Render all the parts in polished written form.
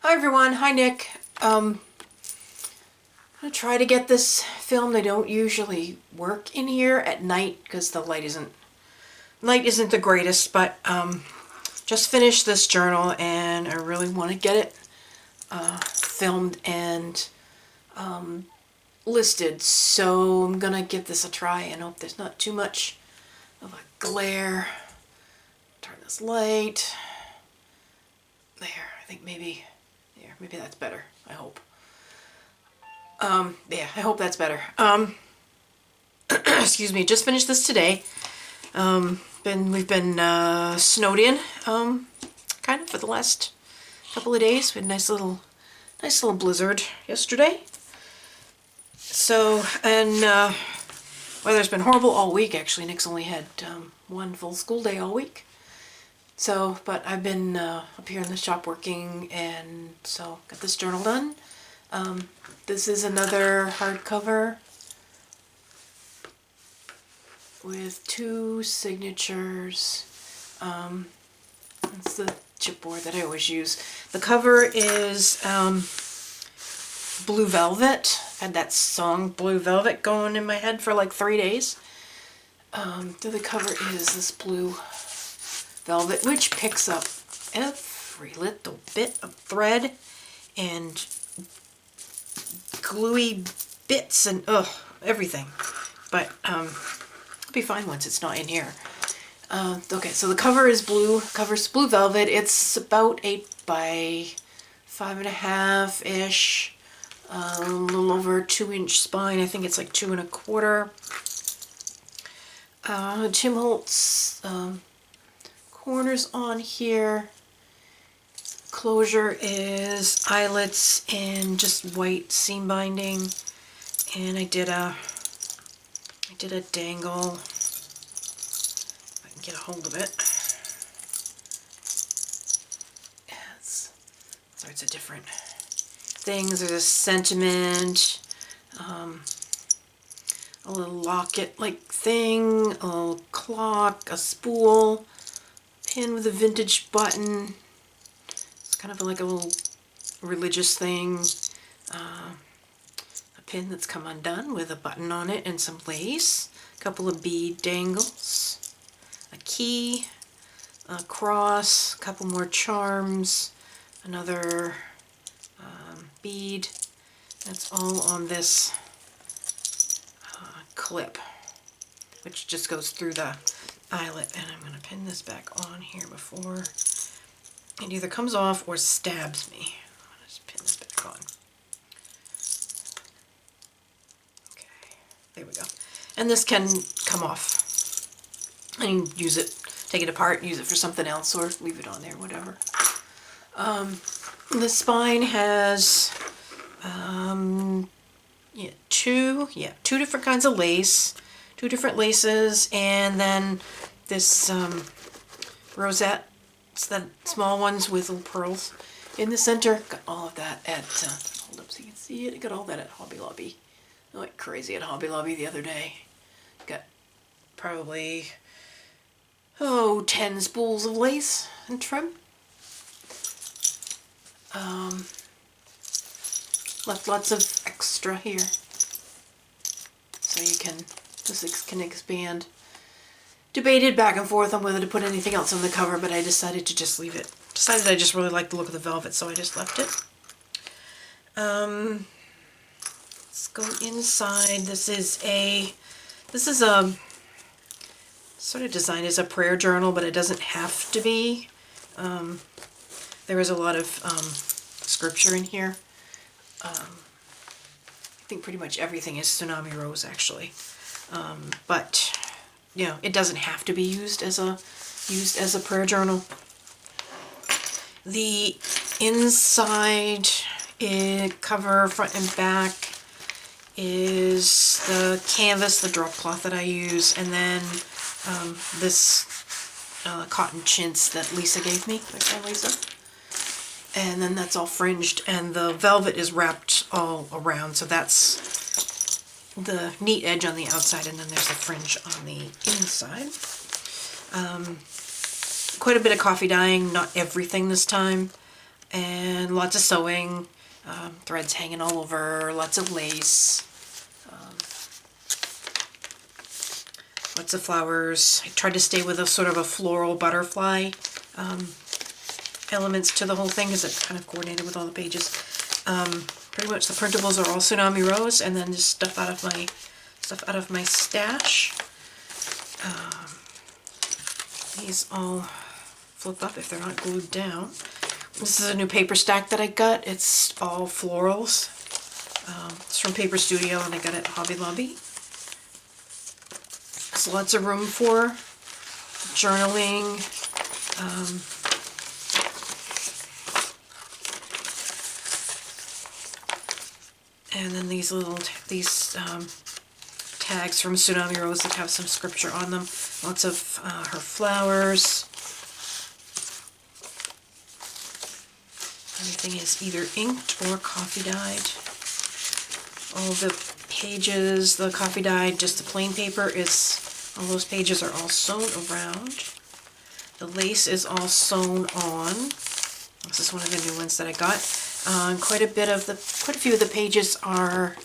Hi everyone, hi Nick. I'm gonna try to get this filmed. I don't usually work in here at night because the light isn't the greatest, but just finished this journal and I really want to get it filmed and listed. So I'm gonna give this a try and hope there's not too much of a glare. Turn this light. There, I think maybe that's better. I hope. Yeah, I hope that's better. Excuse me, just finished this today. We've been snowed in, kind of for the last couple of days. We had a nice little blizzard yesterday. So, and weather's been horrible all week. Actually, Nick's only had one full school day all week. So, but I've been up here in the shop working, and so got this journal done. This is another hardcover with 2 signatures. It's the chipboard that I always use. The cover is Blue Velvet. I had that song Blue Velvet going in my head for like 3 days. The cover is this blue velvet, which picks up every little bit of thread and gluey bits and everything. But it'll be fine once it's not in here. Okay, so the cover is blue. Cover's Blue Velvet. It's about 8 by 5.5 ish. A little over 2-inch spine. I think it's like 2 1/4. Tim Holtz corners on here. Closure is eyelets and just white seam binding, and I did a dangle. If I can get a hold of it. It's sorts of different things. There's a sentiment, a little locket-like thing, a little clock, a spool, pin with a vintage button. Kind of like a little religious thing, a pin that's come undone with a button on it and some lace, a couple of bead dangles, a key, a cross, a couple more charms, another bead. That's all on this clip, which just goes through the eyelet, and I'm going to pin this back on here before it either comes off or stabs me. I'll just pin this back on. Okay, there we go. And this can come off. I can use it, take it apart, use it for something else, or leave it on there, whatever. The spine has two different kinds of lace, 2 different laces, and then this rosette. It's the small ones with little pearls in the center. Got all of that at, hold up so you can see it. I got all that at Hobby Lobby. I went crazy at Hobby Lobby the other day. Got probably, 10 spools of lace and trim. Left lots of extra here. So this can expand. Debated back and forth on whether to put anything else on the cover, but I decided to just leave it. Decided I just really liked the look of the velvet, so I just left it. Let's go inside. This is a sort of designed as a prayer journal, but it doesn't have to be. There is a lot of scripture in here. I think pretty much everything is Tsunami Rose, actually. But you know, it doesn't have to be used as a prayer journal. The inside cover, front and back, is the canvas, the drop cloth that I use, and then this cotton chintz that Lisa gave me, my friend Lisa. And then that's all fringed, and the velvet is wrapped all around, so that's the neat edge on the outside, and then there's the fringe on the inside. Quite a bit of coffee dyeing, not everything this time, and lots of sewing, threads hanging all over, lots of lace, lots of flowers. I tried to stay with a sort of a floral butterfly elements to the whole thing because it kind of coordinated with all the pages. Pretty much the printables are all Tsunami Rose, and then just stuff out of my stash. These all flip up if they're not glued down. This is a new paper stack that I got. It's all florals. It's from Paper Studio, and I got it at Hobby Lobby. There's lots of room for journaling. And then these tags from Tsunami Rose that have some scripture on them. Lots of her flowers. Everything is either inked or coffee dyed. All the pages, the coffee dyed, just the plain paper all those pages are all sewn around. The lace is all sewn on. This is one of the new ones that I got. Quite a few of the pages are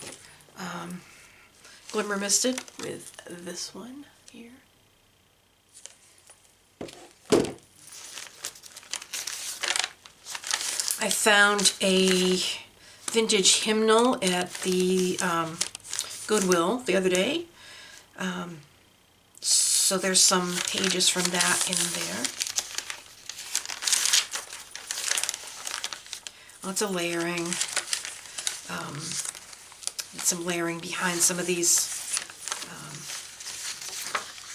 glimmer misted with this one here. I found a vintage hymnal at the Goodwill the other day. So there's some pages from that in there. Lots of layering. Some layering behind some of these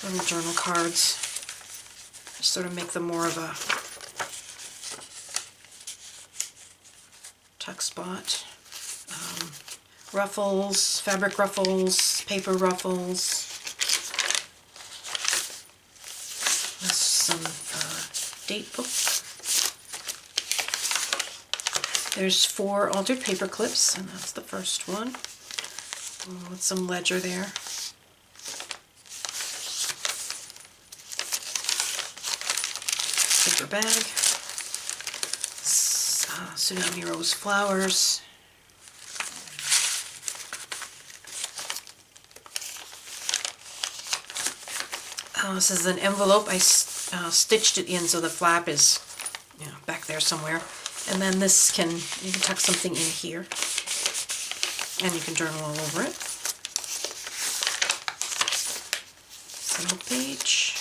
little journal cards. Just sort of make them more of a tuck spot. Ruffles, fabric ruffles, paper ruffles. That's some date book. There's 4 altered paper clips, and that's the first one. With some ledger there. Paper bag. Tsunami Rose flowers. This is an envelope. I stitched it in so the flap is, back there somewhere. And then you can tuck something in here. And you can journal all over it. Single page.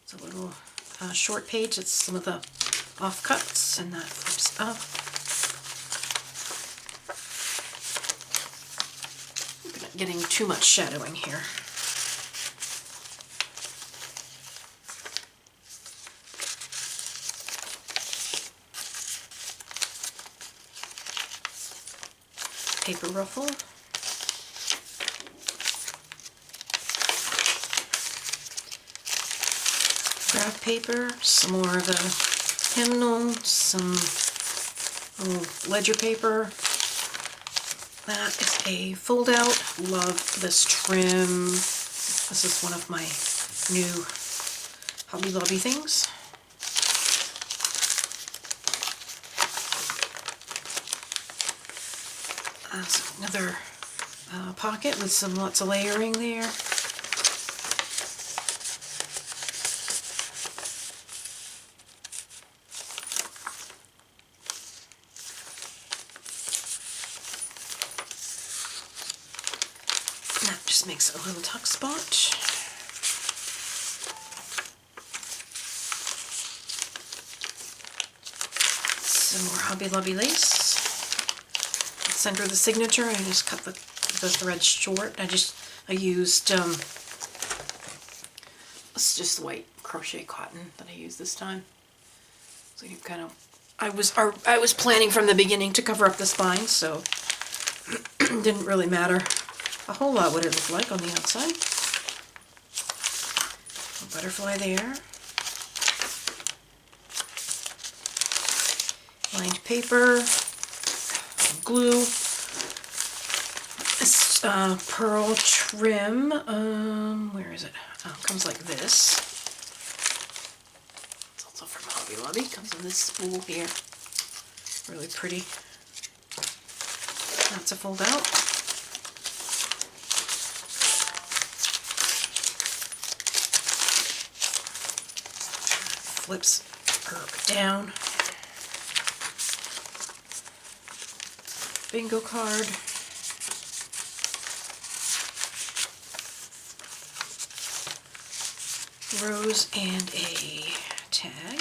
It's a little short page. It's some of the offcuts, and that flips up. I'm not getting too much shadowing here. Paper ruffle. Graph paper, some more of the hymnal, some little ledger paper. That is a fold out. Love this trim. This is one of my new Hobby Lobby things. Another pocket with lots of layering there. And that just makes a little tuck spot. Some more Hobby Lobby lace. Center of the signature, I just cut the thread short. I used it's just white crochet cotton that I used this time. So you kind of, I was planning from the beginning to cover up the spine, so it didn't really matter a whole lot what it looked like on the outside. A butterfly there. Lined paper. Glue. This pearl trim. Where is it? Oh, it comes like this. It's also from Hobby Lobby. Comes in this spool here. Really pretty. That's a fold out. Flips her down. Bingo card. Rose and a tag.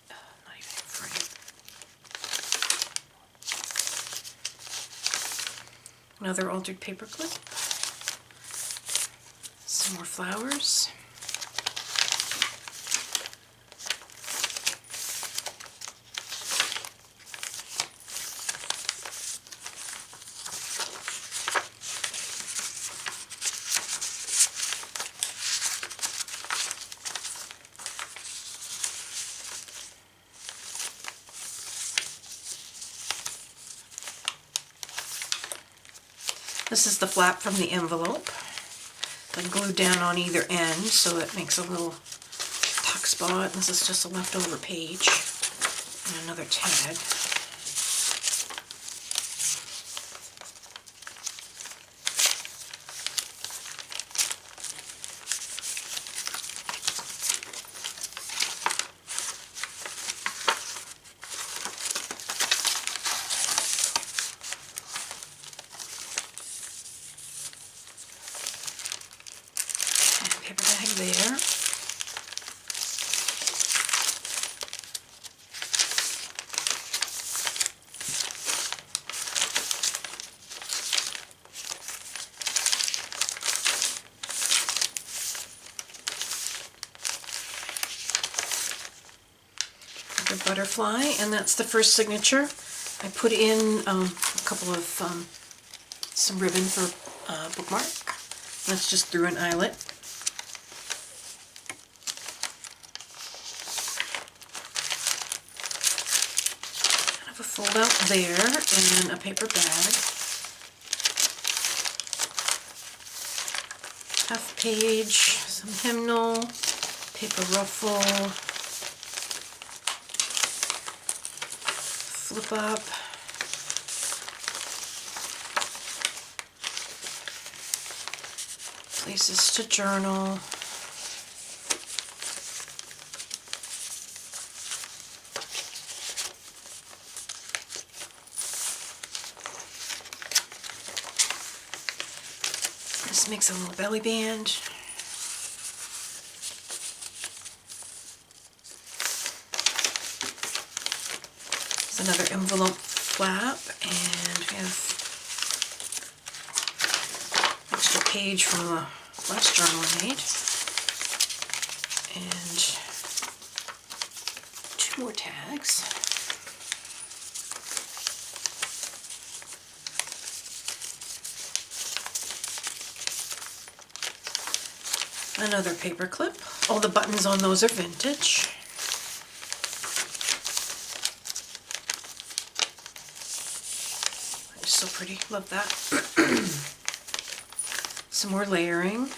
Not even in frame. Another altered paper clip. Some more flowers. This is the flap from the envelope. I glued down on either end so it makes a little tuck spot. This is just a leftover page and another tag. Paper bag there. The butterfly, and that's the first signature. I put in a couple of some ribbon for bookmark. That's just through an eyelet. A fold out there and a paper bag. Half page, some hymnal, paper ruffle, flip up, places to journal. This makes a little belly band. There's another envelope flap, and we have extra page from the last journal I made. And 2 more tags. Another paper clip. All the buttons on those are vintage. It's so pretty. Love that. Some more layering.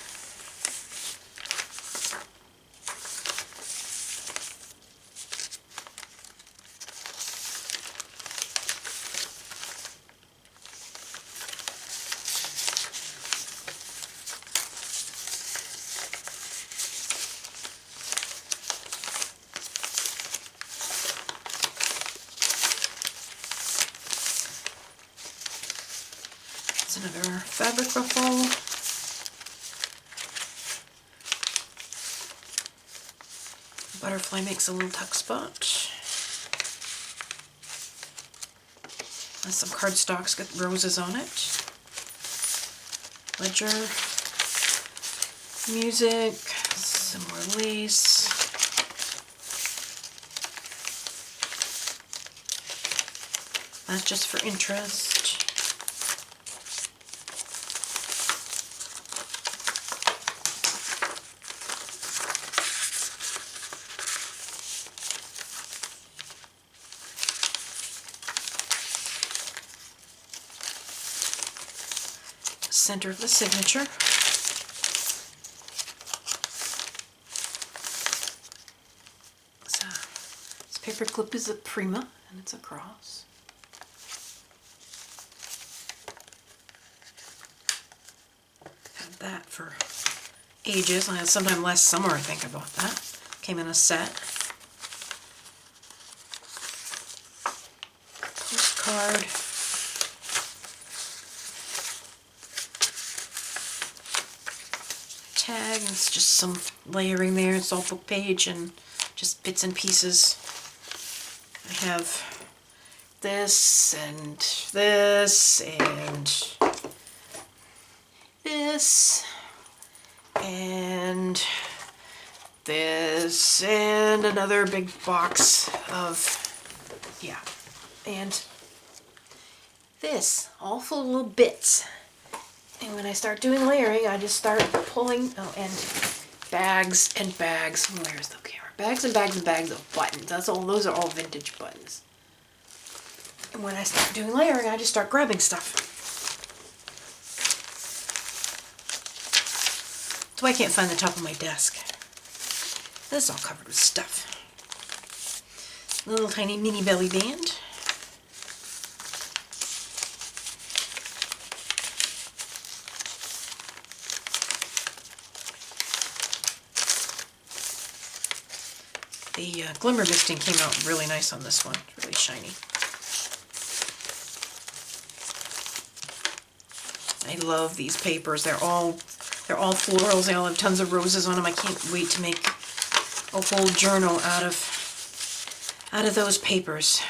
Another fabric ruffle. Butterfly makes a little tuck spot. And some cardstocks got roses on it. Ledger. Music. Some more lace. That's just for interest. center of the signature. So this paper clip is a Prima, and it's a cross. Had that for ages. I had sometime last summer, I think I bought that. Came in a set. Postcard. Tag, and it's just some layering there. It's all book page and just bits and pieces. I have this and this and this and this and another big box of, yeah, and this, all full of little bits. And when I start doing layering, I just start pulling, oh, and bags and bags, where's the camera? Bags and bags and bags of buttons. That's all, those are all vintage buttons. And when I start doing layering, I just start grabbing stuff. That's why I can't find the top of my desk. This is all covered with stuff. Little tiny mini belly band. The glimmer misting came out really nice on this one, really shiny. I love these papers. They're all florals. They all have tons of roses on them. I can't wait to make a whole journal out of those papers.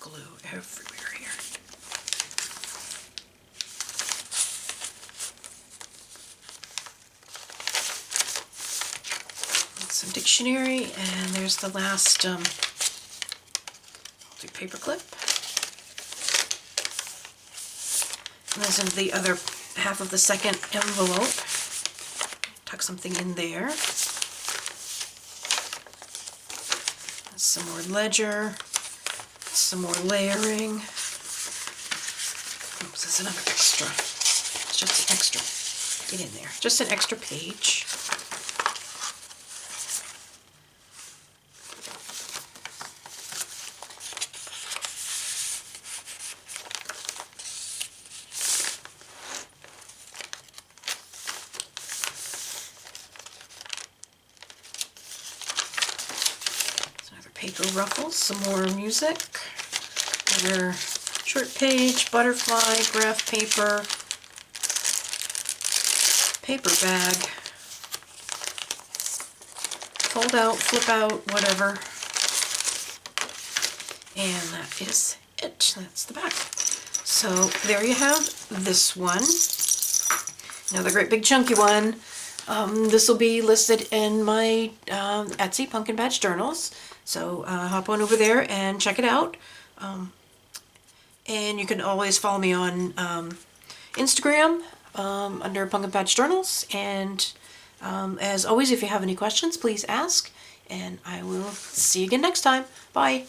Glue everywhere here. Some dictionary, and there's the last I'll do paper clip. And this is the other half of the second envelope. Tuck something in there. Some more ledger, some more layering. Oops, this is another extra. It's just an extra. Get in there. Just an extra page. Paper ruffles, some more music, another short page, butterfly, graph paper, paper bag, fold out, flip out, whatever, and that is it. That's the back. So there you have this one. Another great big chunky one. This will be listed in my Etsy Pumpkin Patch Journals. So hop on over there and check it out. And you can always follow me on Instagram under Pumpkin Patch Journals. And as always, if you have any questions, please ask. And I will see you again next time. Bye.